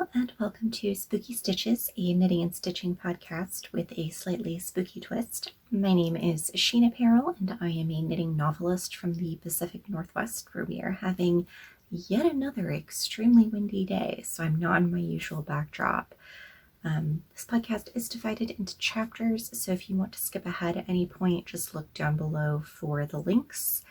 Hello and welcome to Spooky Stitches, a knitting and stitching podcast with a slightly spooky twist. My name is Sheena Apparel and I am a knitting novelist from the Pacific Northwest, where we are having yet another extremely windy day, so I'm not in my usual backdrop. This podcast is divided into chapters, so if you want to skip ahead at any point, just look down below for the links.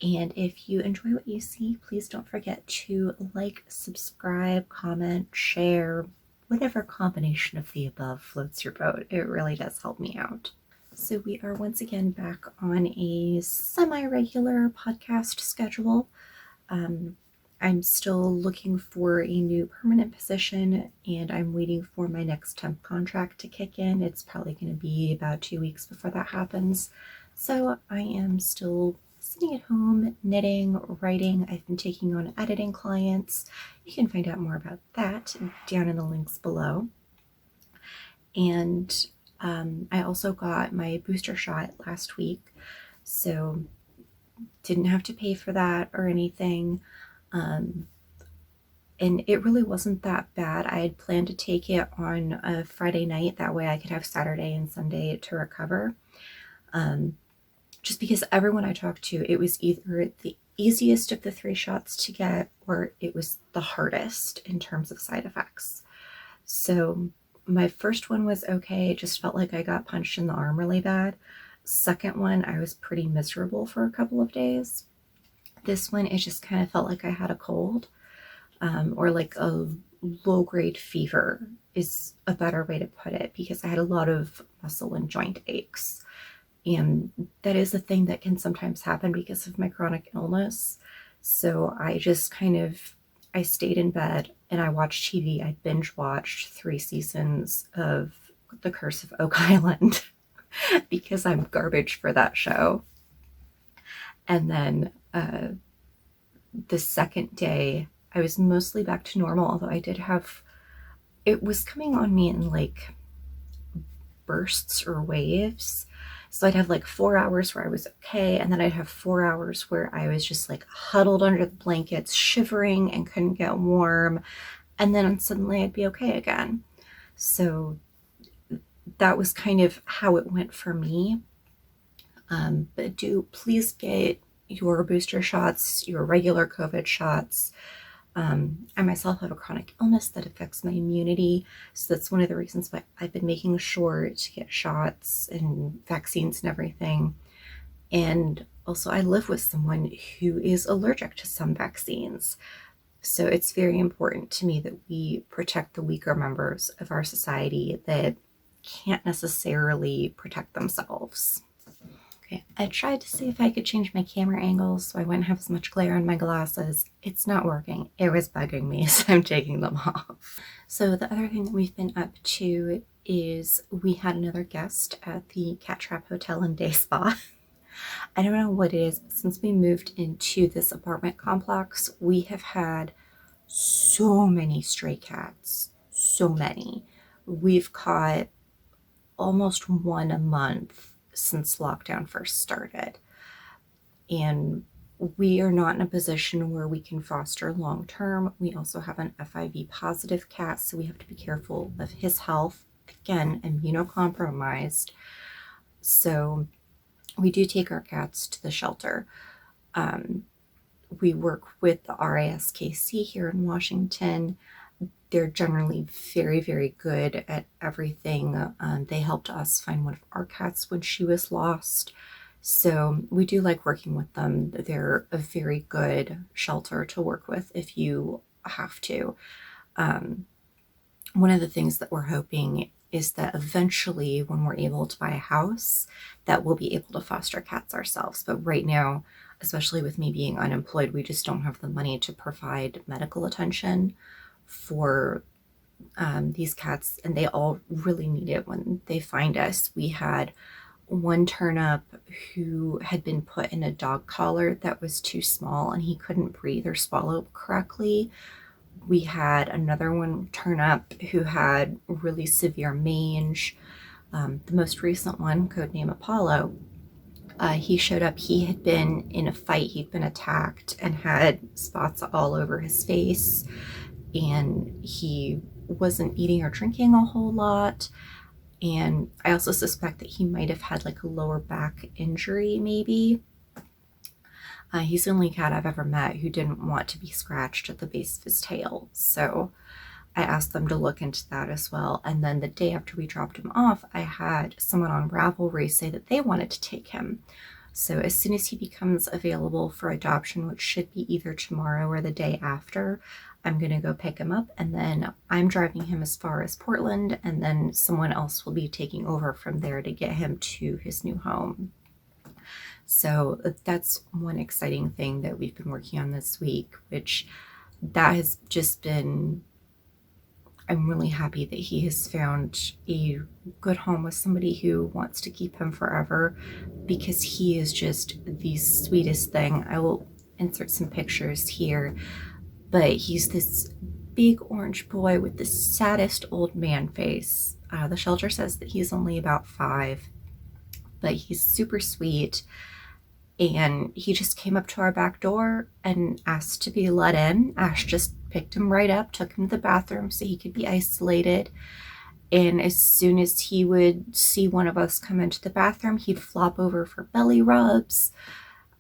And if you enjoy what you see, please don't forget to like, subscribe, comment, share, whatever combination of the above floats your boat. It really does help me out. So we are once again back on a semi-regular podcast schedule. I'm still looking for a new permanent position, and I'm waiting for my next temp contract to kick in. It's probably going to be about 2 weeks before that happens. So I am still sitting at home, knitting, writing. I've been taking on editing clients. You can find out more about that down in the links below. And I also got my booster shot last week, so didn't have to pay for that or anything. And it really wasn't that bad. I had planned to take it on a Friday night, that way I could have Saturday and Sunday to recover. Just because everyone I talked to, it was either the easiest of the 3 shots to get or it was the hardest in terms of side effects. So my first one was okay. It just felt like I got punched in the arm really bad. Second one, I was pretty miserable for a couple of days. This one, it just kind of felt like I had a cold, or like a low-grade fever is a better way to put it, because I had a lot of muscle and joint aches. And that is a thing that can sometimes happen because of my chronic illness. So I just I stayed in bed and I watched TV. I binge watched 3 seasons of The Curse of Oak Island because I'm garbage for that show. And then the second day, I was mostly back to normal, although I did have, it was coming on me in like bursts or waves. So I'd have like 4 hours where I was okay, and then I'd have 4 hours where I was just like huddled under the blankets, shivering and couldn't get warm, and then suddenly I'd be okay again. So that was kind of how it went for me. But do please get your booster shots, your regular COVID shots. I myself have a chronic illness that affects my immunity, so that's one of the reasons why I've been making sure to get shots and vaccines and everything. And also I live with someone who is allergic to some vaccines, so it's very important to me that we protect the weaker members of our society that can't necessarily protect themselves. Okay, I tried to see if I could change my camera angles so I wouldn't have as much glare on my glasses. It's not working. It was bugging me, so I'm taking them off. So the other thing that we've been up to is we had another guest at the Cat Trap Hotel and Day Spa. I don't know what it is, but since we moved into this apartment complex, we have had so many stray cats. So many. We've caught almost 1 a month since lockdown first started, and we are not in a position where we can foster long term. We also have an FIV positive cat, so we have to be careful of his health. Again, immunocompromised, so we do take our cats to the shelter. We work with the RASKC here in Washington. They're generally very, very good at everything. They helped us find one of our cats when she was lost. So we do like working with them. They're a very good shelter to work with if you have to. One of the things that we're hoping is that eventually when we're able to buy a house, that we'll be able to foster cats ourselves. But right now, especially with me being unemployed, we just don't have the money to provide medical attention for these cats, and they all really need it when they find us. We had one turnip who had been put in a dog collar that was too small and he couldn't breathe or swallow correctly. We had another one turnip who had really severe mange. The most recent one, codename Apollo, he showed up. He had been in a fight. He'd been attacked and had spots all over his face. and he wasn't eating or drinking a whole lot. And I also suspect that he might have had like a lower back injury, maybe. He's the only cat I've ever met who didn't want to be scratched at the base of his tail. So I asked them to look into that as well. And then the day after we dropped him off, I had someone on Ravelry say that they wanted to take him. So as soon as he becomes available for adoption, which should be either tomorrow or the day after, I'm going to go pick him up, and then I'm driving him as far as Portland, and then someone else will be taking over from there to get him to his new home. So that's one exciting thing that we've been working on this week, which that has just been, I'm really happy that he has found a good home with somebody who wants to keep him forever, because he is just the sweetest thing. I will insert some pictures here, but he's this big orange boy with the saddest old man face. The shelter says that he's only about 5, but he's super sweet. And he just came up to our back door and asked to be let in. Ash just picked him right up, took him to the bathroom so he could be isolated. And as soon as he would see one of us come into the bathroom, he'd flop over for belly rubs.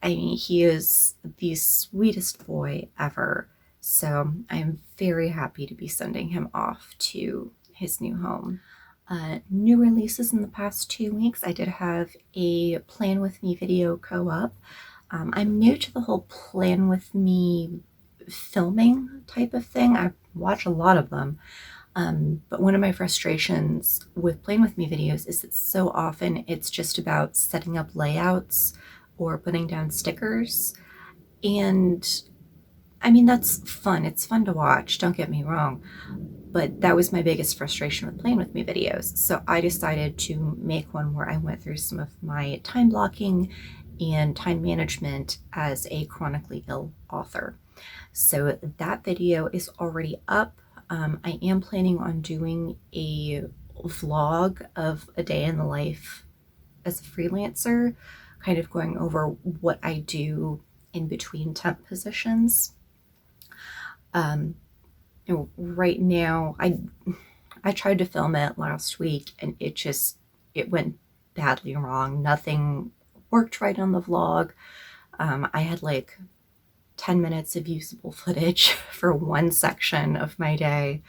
I mean, he is the sweetest boy ever. So I'm very happy to be sending him off to his new home. New releases in the past 2 weeks. I did have a Plan With Me video go up. I'm new to the whole Plan With Me filming type of thing. I watch a lot of them. But one of my frustrations with Plan With Me videos is that so often it's just about setting up layouts or putting down stickers. And I mean, that's fun. It's fun to watch, don't get me wrong. But that was my biggest frustration with Plan With Me videos. So I decided to make one where I went through some of my time blocking and time management as a chronically ill author. So that video is already up. I am planning on doing a vlog of a day in the life as a freelancer, kind of going over what I do in between temp positions. Right now, I tried to film it last week and it went badly wrong. Nothing worked right on the vlog. I had like 10 minutes of usable footage for one section of my day,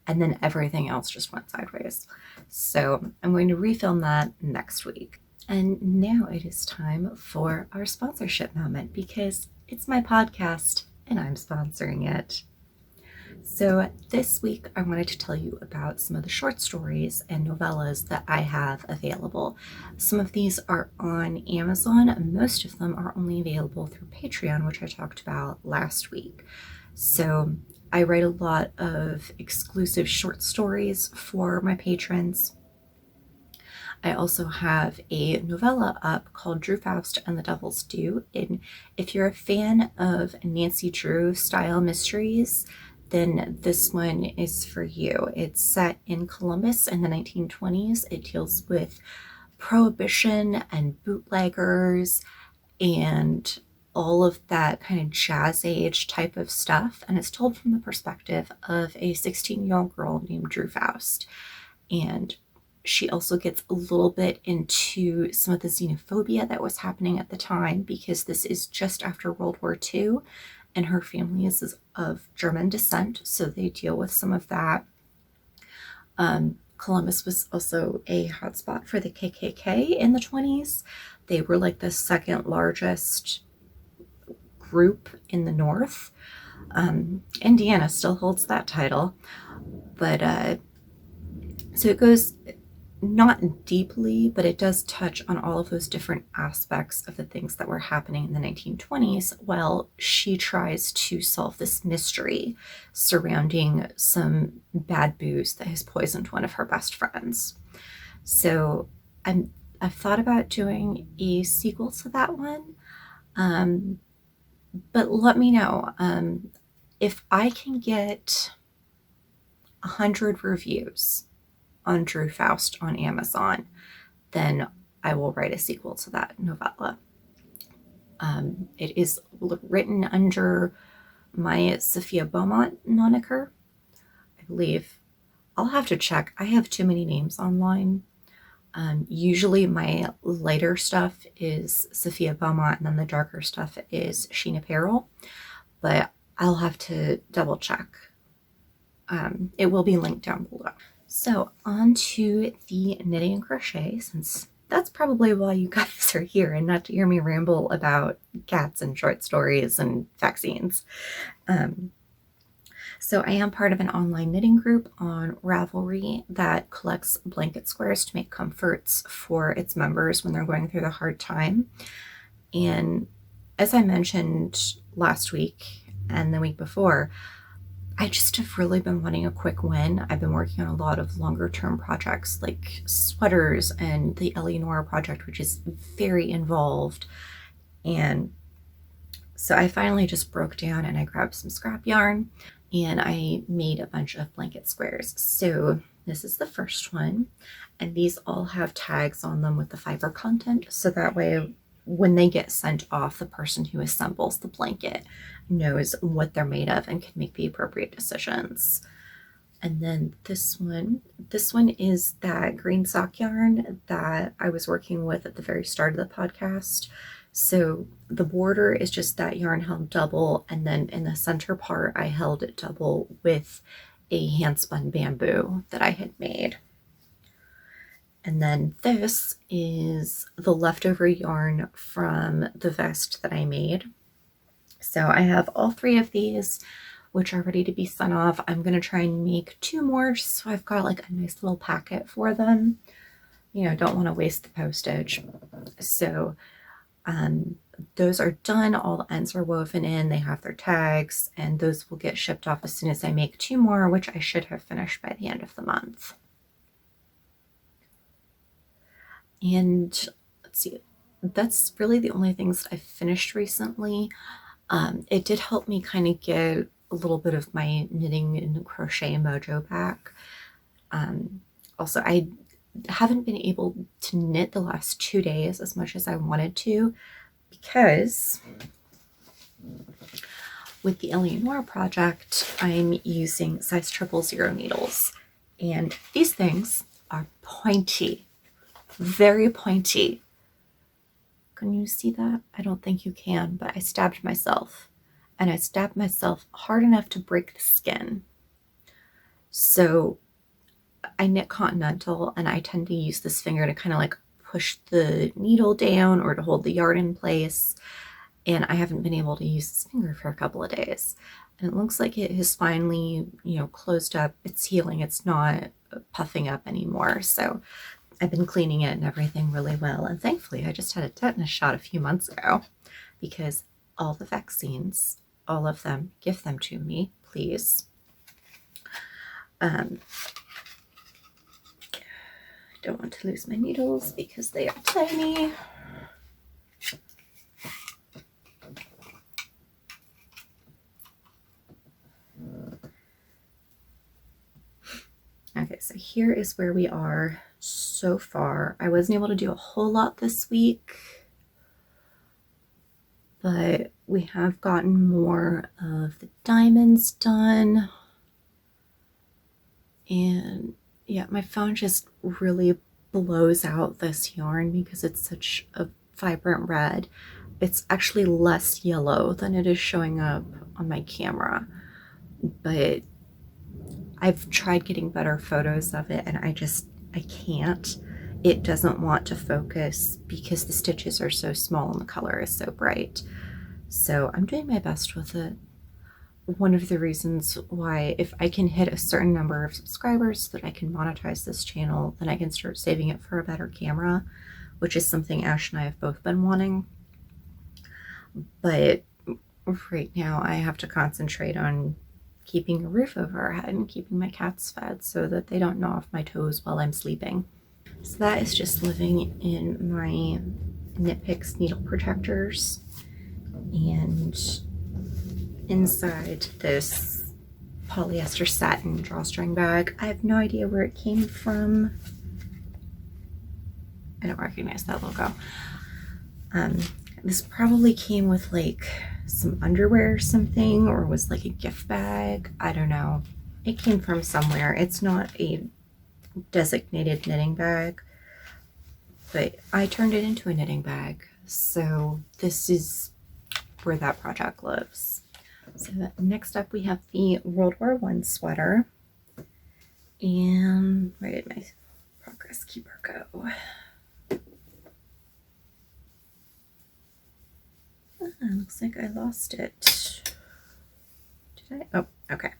and then everything else just went sideways. So I'm going to refilm that next week. And now it is time for our sponsorship moment, because it's my podcast and I'm sponsoring it. So this week I wanted to tell you about some of the short stories and novellas that I have available. Some of these are on Amazon. Most of them are only available through Patreon, which I talked about last week. So I write a lot of exclusive short stories for my patrons. I also have a novella up called Drew Faust and the Devil's Due. And if you're a fan of Nancy Drew style mysteries, then this one is for you. It's set in Columbus in the 1920s. It deals with prohibition and bootleggers and all of that kind of jazz age type of stuff. And it's told from the perspective of a 16-year-old girl named Drew Faust. And she also gets a little bit into some of the xenophobia that was happening at the time, because this is just after World War II. And her family is of German descent, so they deal with some of that. Columbus was also a hotspot for the KKK in the 20s. They were like the second largest group in the North. Indiana still holds that title, but so it goes not deeply, but it does touch on all of those different aspects of the things that were happening in the 1920s while she tries to solve this mystery surrounding some bad booze that has poisoned one of her best friends. So I've thought about doing a sequel to that one, but let me know if I can get 100 reviews on Drew Faust on Amazon, then I will write a sequel to that novella. It is written under my Sophia Beaumont moniker, believe. I'll have to check. I have too many names online. Usually my lighter stuff is Sophia Beaumont, and then the darker stuff is Sheen Apparel, but I'll have to double check. It will be linked down below. So on to the knitting and crochet, since that's probably why you guys are here and not to hear me ramble about cats and short stories and vaccines. So I am part of an online knitting group on Ravelry that collects blanket squares to make comforts for its members when they're going through the hard time. And as I mentioned last week and the week before, I just have really been wanting a quick win. I've been working on a lot of longer term projects like sweaters and the Eleonora Project, which is very involved. And so I finally just broke down and I grabbed some scrap yarn and I made a bunch of blanket squares. So this is the first one, and these all have tags on them with the fiber content, so that way when they get sent off, the person who assembles the blanket knows what they're made of and can make the appropriate decisions. And then this one is that green sock yarn that I was working with at the very start of the podcast. So the border is just that yarn held double, and then in the center part I held it double with a handspun bamboo that I had made. And then this is the leftover yarn from the vest that I made. So I have all 3 of these, which are ready to be sent off. I'm going to try and make 2 more just so I've got like a nice little packet for them. You know, don't want to waste the postage. So those are done. All the ends are woven in. They have their tags, and those will get shipped off as soon as I make 2 more, which I should have finished by the end of the month. And let's see, that's really the only things that I've finished recently. It did help me kind of get a little bit of my knitting and crochet mojo back. Also, I haven't been able to knit the last 2 days as much as I wanted to, because with the Eleonora Project, I'm using size 000 needles, and these things are pointy, very pointy. Can you see that? I don't think you can, but I stabbed myself, and I stabbed myself hard enough to break the skin. So I knit continental, and I tend to use this finger to kind of like push the needle down or to hold the yarn in place, and I haven't been able to use this finger for a couple of days, and it looks like it has finally, you know, closed up. It's healing. It's not puffing up anymore. So I've been cleaning it and everything really well, and thankfully I just had a tetanus shot a few months ago, because all the vaccines, all of them, give them to me, please. I don't want to lose my needles because they are tiny. Okay, so here is where we are so far. I wasn't able to do a whole lot this week, but we have gotten more of the diamonds done. And yeah, my phone just really blows out this yarn because it's such a vibrant red. It's actually less yellow than it is showing up on my camera, but I've tried getting better photos of it, and I can't. It doesn't want to focus because the stitches are so small and the color is so bright. So I'm doing my best with it. One of the reasons why, if I can hit a certain number of subscribers so that I can monetize this channel, then I can start saving it for a better camera, which is something Ash and I have both been wanting. But right now I have to concentrate on keeping a roof over our head and keeping my cats fed so that they don't gnaw off my toes while I'm sleeping. So that is just living in my Knitpicks needle protectors, and inside this polyester satin drawstring bag. I have no idea where it came from. I don't recognize that logo. This probably came with like some underwear or something, or was like a gift bag. I don't know. It came from somewhere. It's not a designated knitting bag, but I turned it into a knitting bag. So this is where that project lives. So next up we have the World War I sweater. And where did my progress keeper go? Looks like I lost it. Did I? Oh, okay.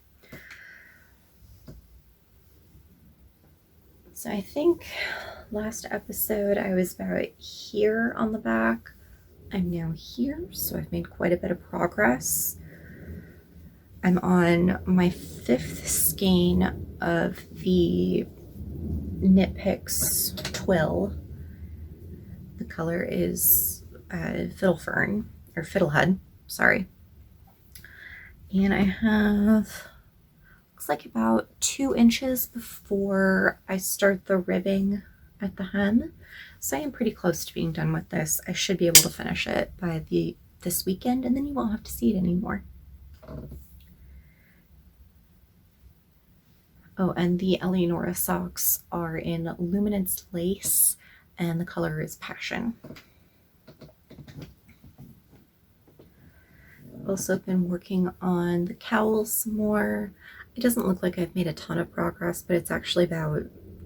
So I think last episode I was about here on the back. I'm now here, so I've made quite a bit of progress. I'm on my 5th skein of the Knitpicks Twill. The color is Fiddlehead, sorry. And I have, looks like about 2 inches before I start the ribbing at the hem. So I am pretty close to being done with this. I should be able to finish it by this weekend, and then you won't have to see it anymore. Oh, and the Eleonora socks are in luminance lace, and the color is Passion. Also been working on the cowl some more. It doesn't look like I've made a ton of progress, but it's actually about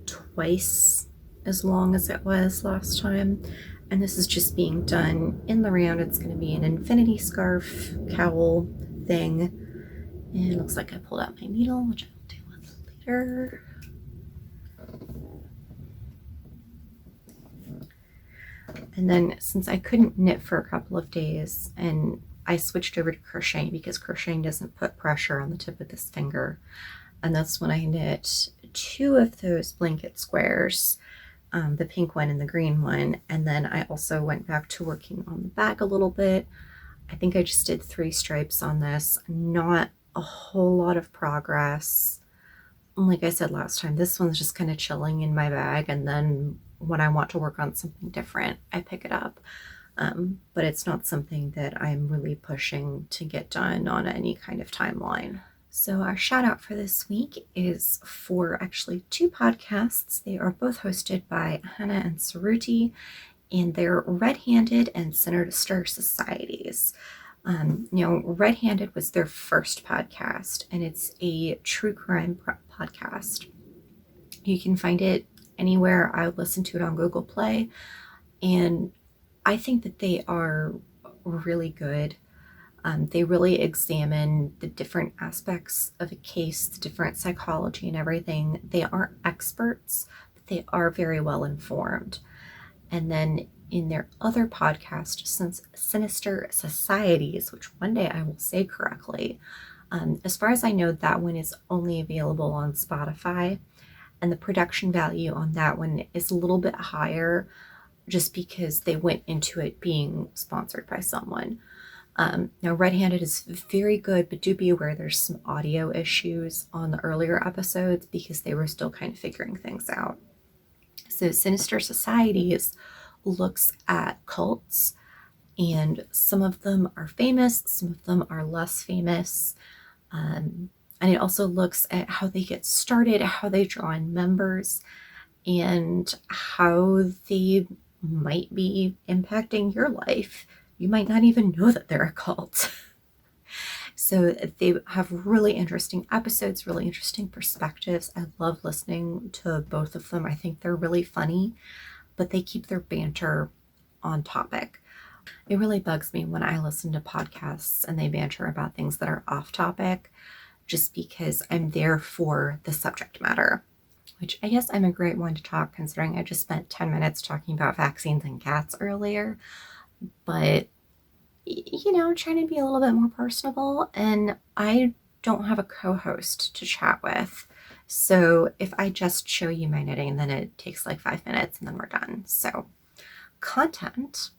twice as long as it was last time. And this is just being done in the round. It's going to be an infinity scarf cowl thing. And it looks like I pulled out my needle, which I'll deal with later. And then since I couldn't knit for a couple of days, and I switched over to crocheting because crocheting doesn't put pressure on the tip of this finger. And that's when I knit 2 of those blanket squares, the pink one and the green one. And then I also went back to working on the back a little bit. I think I just did 3 stripes on this, not a whole lot of progress. Like I said last time, this one's just kind of chilling in my bag, and then when I want to work on something different, I pick it up. But it's not something that I'm really pushing to get done on any kind of timeline. So our shout out for this week is for actually 2 podcasts. They are both hosted by Hannah and Saruti, and they're Red Handed and Sinister Societies. Red Handed was their first podcast, and it's a true crime podcast. You can find it anywhere. I listen to it on Google Play, and I think that they are really good. They really examine the different aspects of a case, the different psychology and everything. They aren't experts, but they are very well informed. And then in their other podcast, Sinister Societies, which one day I will say correctly, as far as I know, that one is only available on Spotify, and the production value on that one is a little bit higher just because they went into it being sponsored by someone. Now, Red Handed is very good, but do be aware there's some audio issues on the earlier episodes because they were still kind of figuring things out. So Sinister Societies looks at cults, and some of them are famous, some of them are less famous. And it also looks at how they get started, how they draw in members, and how they might be impacting your life. You might not even know that they're a cult. So they have really interesting episodes, really interesting perspectives. I love listening to both of them. I think they're really funny, but they keep their banter on topic. It really bugs me when I listen to podcasts and they banter about things that are off topic, just because I'm there for the subject matter, which I guess I'm a great one to talk considering I just spent 10 minutes talking about vaccines and cats earlier. But, I'm trying to be a little bit more personable, and I don't have a co-host to chat with. So if I just show you my knitting, then it takes like 5 minutes and then we're done. So content.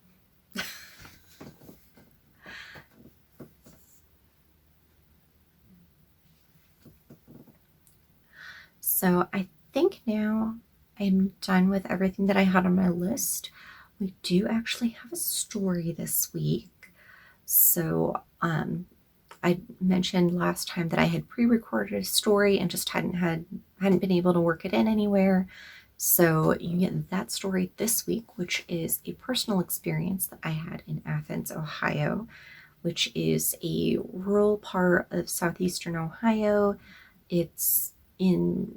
So I think now I'm done with everything that I had on my list. We do actually have a story this week. So I mentioned last time that I had pre-recorded a story and just hadn't been able to work it in anywhere. So you get that story this week, which is a personal experience that I had in Athens, Ohio, which is a rural part of southeastern Ohio. It's in,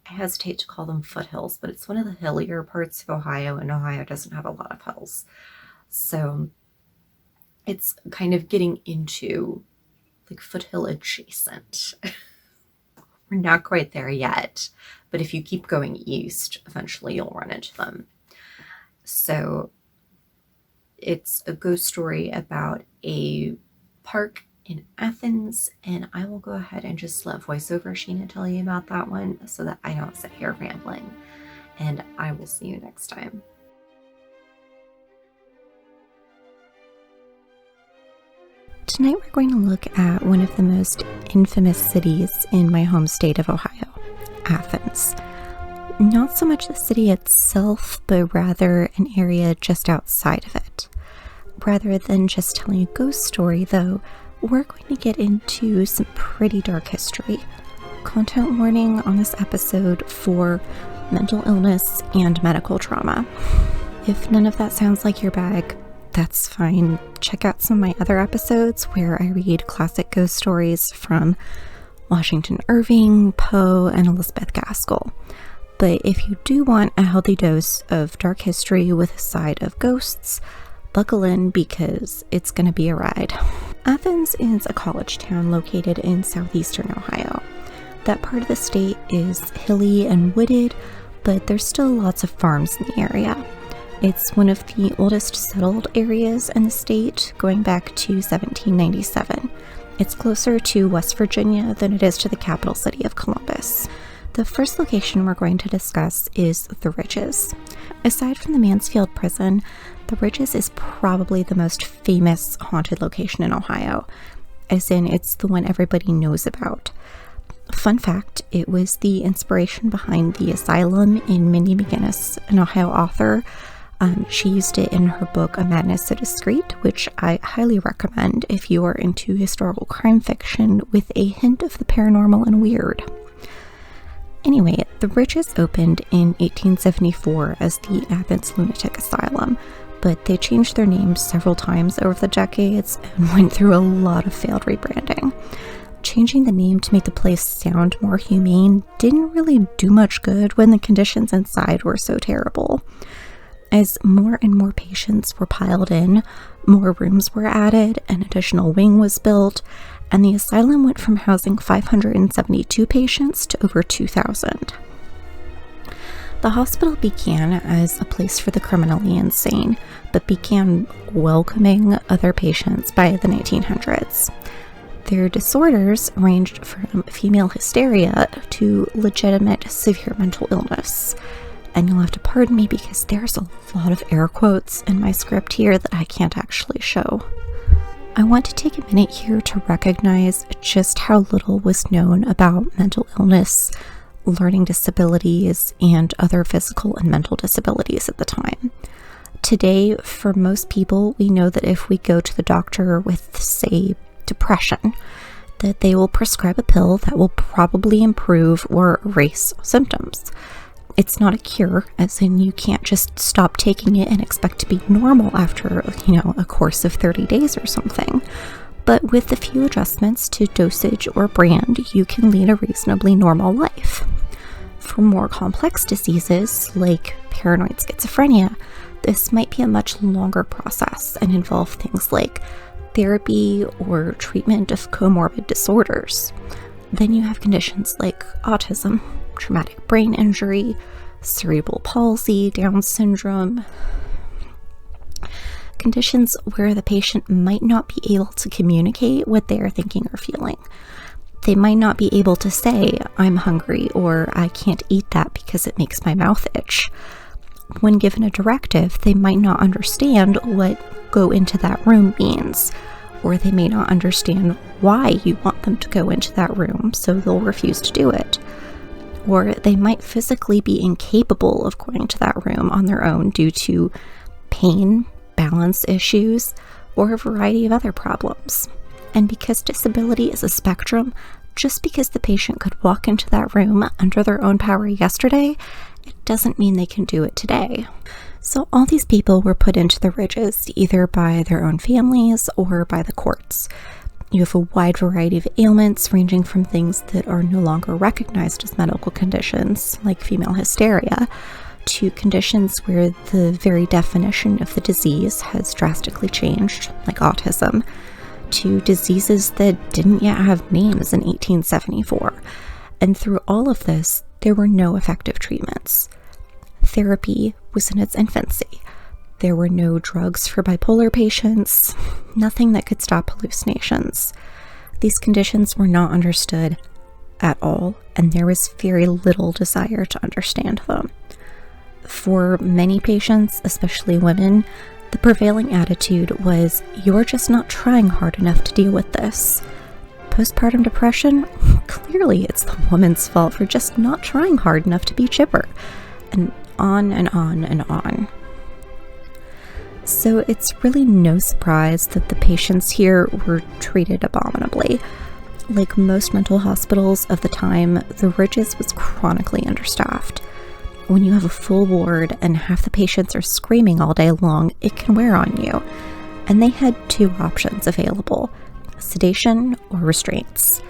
I hesitate to call them foothills, but it's one of the hillier parts of Ohio, and Ohio doesn't have a lot of hills. So it's kind of getting into like foothill adjacent. We're not quite there yet, but if you keep going east, eventually you'll run into them. So it's a ghost story about a park in Athens, and I will go ahead and just let voiceover Sheena tell you about that one so that I don't sit here rambling, and I will see you next time. Tonight we're going to look at one of the most infamous cities in my home state of Ohio, Athens. Not so much the city itself, but rather an area just outside of it. Rather than just telling a ghost story, though, we're going to get into some pretty dark history. Content warning on this episode for mental illness and medical trauma. If none of that sounds like your bag, that's fine. Check out some of my other episodes where I read classic ghost stories from Washington Irving, Poe, and Elizabeth Gaskell. But if you do want a healthy dose of dark history with a side of ghosts, buckle in because it's going to be a ride. Athens is a college town located in southeastern Ohio. That part of the state is hilly and wooded, but there's still lots of farms in the area. It's one of the oldest settled areas in the state, going back to 1797. It's closer to West Virginia than it is to the capital city of Columbus. The first location we're going to discuss is the Ridges. Aside from the Mansfield prison, the Ridges is probably the most famous haunted location in Ohio, as in it's the one everybody knows about. Fun fact, it was the inspiration behind the asylum in Mindy McGinnis, an Ohio author. She used it in her book A Madness So Discreet, which I highly recommend if you are into historical crime fiction with a hint of the paranormal and weird. Anyway, the Ridges opened in 1874 as the Athens Lunatic Asylum, but they changed their names several times over the decades and went through a lot of failed rebranding. Changing the name to make the place sound more humane didn't really do much good when the conditions inside were so terrible. As more and more patients were piled in, more rooms were added, an additional wing was built, and the asylum went from housing 572 patients to over 2,000. The hospital began as a place for the criminally insane, but began welcoming other patients by the 1900s. Their disorders ranged from female hysteria to legitimate severe mental illness. And you'll have to pardon me because there's a lot of air quotes in my script here that I can't actually show. I want to take a minute here to recognize just how little was known about mental illness, learning disabilities, and other physical and mental disabilities at the time. Today, for most people, we know that if we go to the doctor with, say, depression, that they will prescribe a pill that will probably improve or erase symptoms. It's not a cure, as in you can't just stop taking it and expect to be normal after, a course of 30 days or something. But with a few adjustments to dosage or brand, you can lead a reasonably normal life. For more complex diseases, like paranoid schizophrenia, this might be a much longer process and involve things like therapy or treatment of comorbid disorders. Then you have conditions like autism, traumatic brain injury, cerebral palsy, Down syndrome, conditions where the patient might not be able to communicate what they are thinking or feeling. They might not be able to say, I'm hungry, or I can't eat that because it makes my mouth itch. When given a directive, they might not understand what go into that room means, or they may not understand why you want them to go into that room, so they'll refuse to do it. Or they might physically be incapable of going to that room on their own due to pain, balance issues, or a variety of other problems. And because disability is a spectrum, just because the patient could walk into that room under their own power yesterday, it doesn't mean they can do it today. So all these people were put into the ridges either by their own families or by the courts. You have a wide variety of ailments ranging from things that are no longer recognized as medical conditions, like female hysteria, to conditions where the very definition of the disease has drastically changed, like autism, to diseases that didn't yet have names in 1874. And through all of this, there were no effective treatments. Therapy was in its infancy. There were no drugs for bipolar patients, nothing that could stop hallucinations. These conditions were not understood at all, and there was very little desire to understand them. For many patients, especially women, the prevailing attitude was, "You're just not trying hard enough to deal with this." Postpartum depression? Clearly it's the woman's fault for just not trying hard enough to be chipper. And on and on and on. So it's really no surprise that the patients here were treated abominably. Like most mental hospitals of the time, the Ridges was chronically understaffed. When you have a full ward and half the patients are screaming all day long, it can wear on you. And they had two options available: sedation or restraints.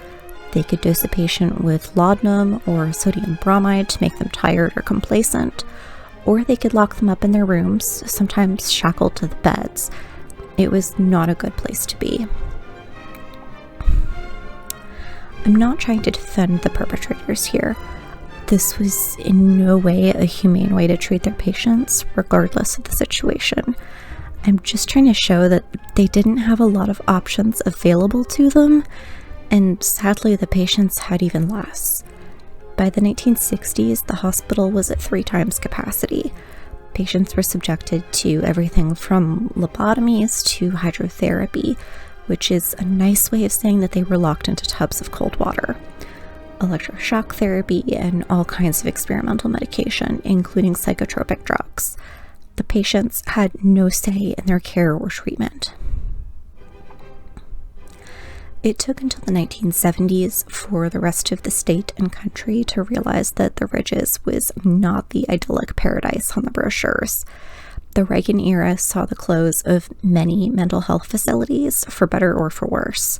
They could dose a patient with laudanum or sodium bromide to make them tired or complacent, or they could lock them up in their rooms, sometimes shackled to the beds. It was not a good place to be. I'm not trying to defend the perpetrators here. This was in no way a humane way to treat their patients, regardless of the situation. I'm just trying to show that they didn't have a lot of options available to them, and sadly the patients had even less. By the 1960s, the hospital was at 3 times capacity. Patients were subjected to everything from lobotomies to hydrotherapy, which is a nice way of saying that they were locked into tubs of cold water, electroshock therapy, and all kinds of experimental medication, including psychotropic drugs. The patients had no say in their care or treatment. It took until the 1970s for the rest of the state and country to realize that the Ridges was not the idyllic paradise on the brochures. The Reagan era saw the close of many mental health facilities, for better or for worse.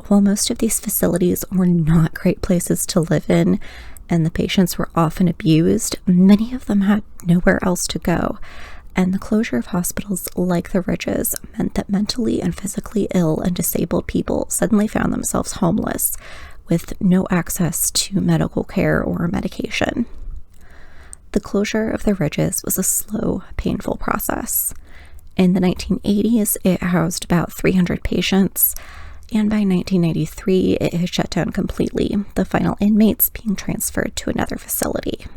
While most of these facilities were not great places to live in, and the patients were often abused, many of them had nowhere else to go. And the closure of hospitals like the Ridges meant that mentally and physically ill and disabled people suddenly found themselves homeless, with no access to medical care or medication. The closure of the Ridges was a slow, painful process. In the 1980s, it housed about 300 patients, and by 1993, it had shut down completely, the final inmates being transferred to another facility.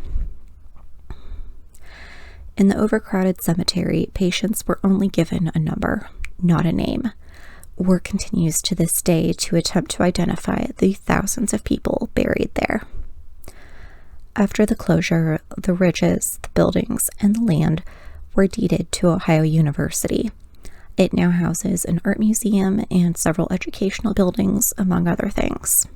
In the overcrowded cemetery, patients were only given a number, not a name. Work continues to this day to attempt to identify the thousands of people buried there. After the closure, the Ridges, the buildings, and the land were deeded to Ohio University. It now houses an art museum and several educational buildings, among other things.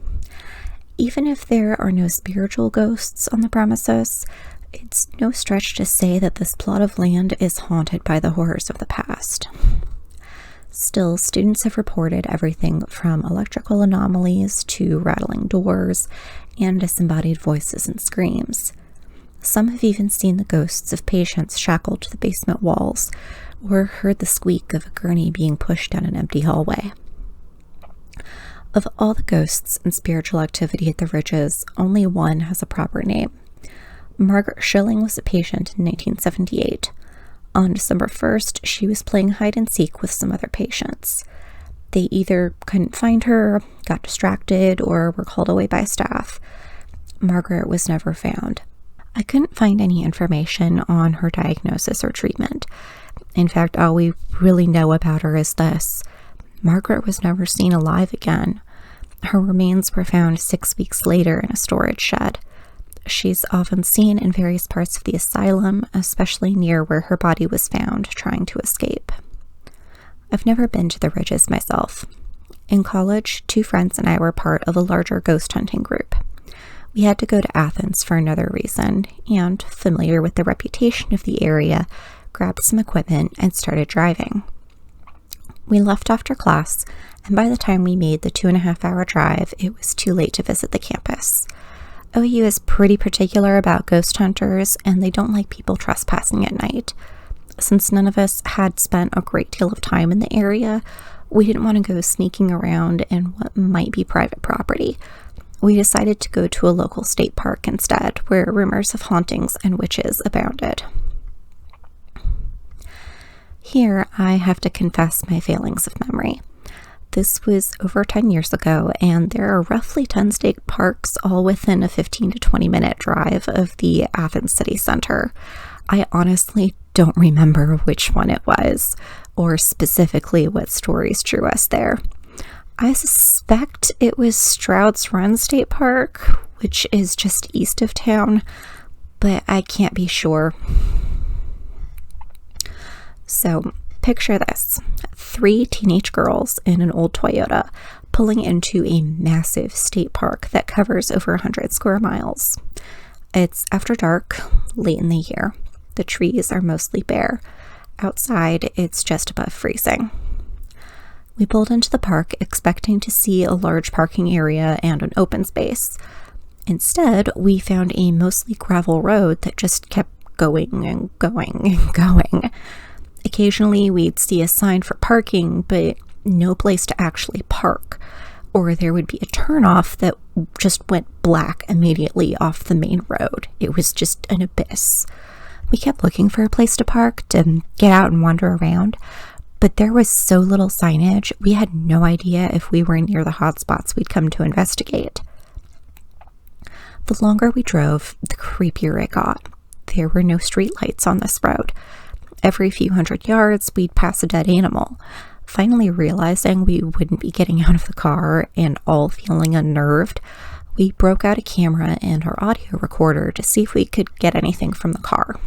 Even if there are no spiritual ghosts on the premises, it's no stretch to say that this plot of land is haunted by the horrors of the past. Still, students have reported everything from electrical anomalies to rattling doors and disembodied voices and screams. Some have even seen the ghosts of patients shackled to the basement walls, or heard the squeak of a gurney being pushed down an empty hallway. Of all the ghosts and spiritual activity at the Ridges, only one has a proper name. Margaret Schilling was a patient in 1978. On December 1st, she was playing hide and seek with some other patients. They either couldn't find her, got distracted, or were called away by staff. Margaret was never found. I couldn't find any information on her diagnosis or treatment. In fact, all we really know about her is this: Margaret was never seen alive again. Her remains were found 6 weeks later in a storage shed. She's often seen in various parts of the asylum, especially near where her body was found, trying to escape. I've never been to the Ridges myself. In college, 2 friends and I were part of a larger ghost hunting group. We had to go to Athens for another reason, and, familiar with the reputation of the area, grabbed some equipment and started driving. We left after class, and by the time we made the 2.5-hour drive, it was too late to visit the campus. OU is pretty particular about ghost hunters, and they don't like people trespassing at night. Since none of us had spent a great deal of time in the area, we didn't want to go sneaking around in what might be private property. We decided to go to a local state park instead, where rumors of hauntings and witches abounded. Here, I have to confess my failings of memory. This was over 10 years ago, and there are roughly 10 state parks all within a 15 to 20 minute drive of the Athens city center. I honestly don't remember which one it was, or specifically what stories drew us there. I suspect it was Stroud's Run State Park, which is just east of town, but I can't be sure. So, picture this. 3 teenage girls in an old Toyota pulling into a massive state park that covers over 100 square miles. It's after dark, late in the year. The trees are mostly bare. Outside, it's just above freezing. We pulled into the park expecting to see a large parking area and an open space. Instead, we found a mostly gravel road that just kept going and going and going. Occasionally, we'd see a sign for parking, but no place to actually park. Or there would be a turnoff that just went black immediately off the main road. It was just an abyss. We kept looking for a place to park, to get out and wander around, but there was so little signage, we had no idea if we were near the hotspots we'd come to investigate. The longer we drove, the creepier it got. There were no streetlights on this road. Every few hundred yards, we'd pass a dead animal. Finally realizing we wouldn't be getting out of the car and all feeling unnerved, we broke out a camera and our audio recorder to see if we could get anything from the car.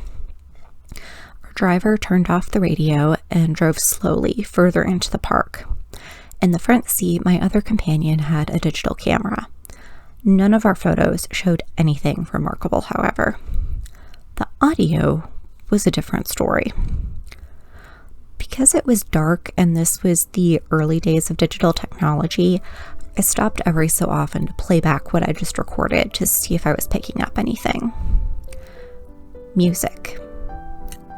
Our driver turned off the radio and drove slowly further into the park. In the front seat, my other companion had a digital camera. None of our photos showed anything remarkable, however. The audio was a different story. Because it was dark and this was the early days of digital technology, I stopped every so often to play back what I just recorded to see if I was picking up anything. Music.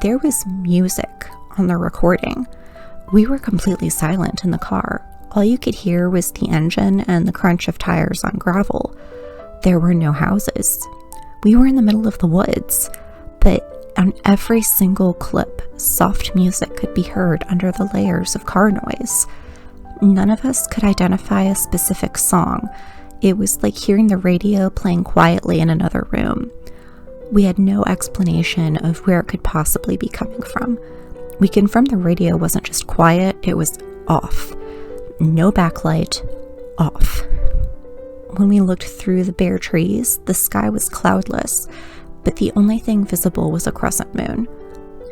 There was music on the recording. We were completely silent in the car. All you could hear was the engine and the crunch of tires on gravel. There were no houses. We were in the middle of the woods, but on every single clip, soft music could be heard under the layers of car noise. None of us could identify a specific song. It was like hearing the radio playing quietly in another room. We had no explanation of where it could possibly be coming from. We confirmed the radio wasn't just quiet, it was off. No backlight, off. When we looked through the bare trees, the sky was cloudless, but the only thing visible was a crescent moon.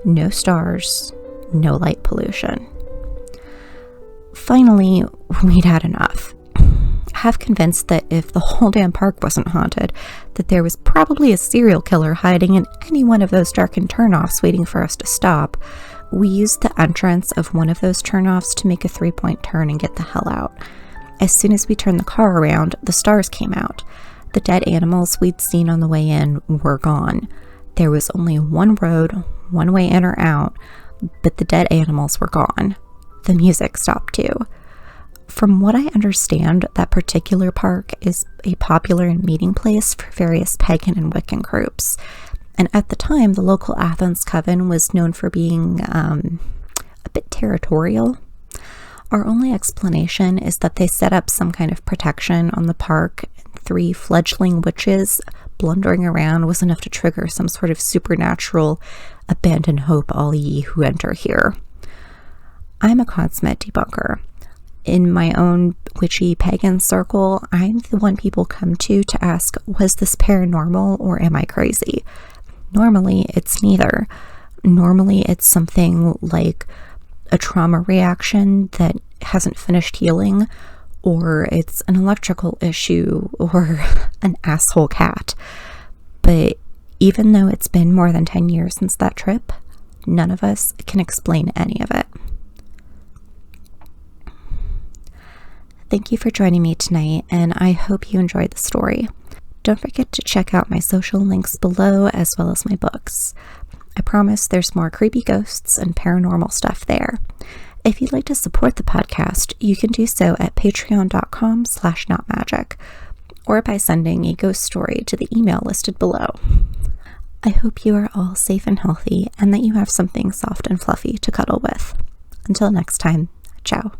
No stars, no light pollution. Finally, we'd had enough. Half convinced that if the whole damn park wasn't haunted, that there was probably a serial killer hiding in any one of those darkened turnoffs waiting for us to stop, we used the entrance of one of those turnoffs to make a 3-point turn and get the hell out. As soon as we turned the car around, the stars came out. The dead animals we'd seen on the way in were gone. There was only one road, one way in or out, but the dead animals were gone. The music stopped too. From what I understand, that particular park is a popular meeting place for various pagan and Wiccan groups. And at the time, the local Athens coven was known for being a bit territorial. Our only explanation is that they set up some kind of protection on the park. 3 fledgling witches blundering around was enough to trigger some sort of supernatural abandon hope all ye who enter here. I'm a consummate debunker. In my own witchy pagan circle, I'm the one people come to ask, was this paranormal or am I crazy? Normally, it's neither. Normally, it's something like a trauma reaction that hasn't finished healing, or it's an electrical issue, or an asshole cat. But even though it's been more than 10 years since that trip, none of us can explain any of it. Thank you for joining me tonight, and I hope you enjoyed the story. Don't forget to check out my social links below, as well as my books. I promise there's more creepy ghosts and paranormal stuff there. If you'd like to support the podcast, you can do so at patreon.com/notmagic, or by sending a ghost story to the email listed below. I hope you are all safe and healthy, and that you have something soft and fluffy to cuddle with. Until next time, ciao.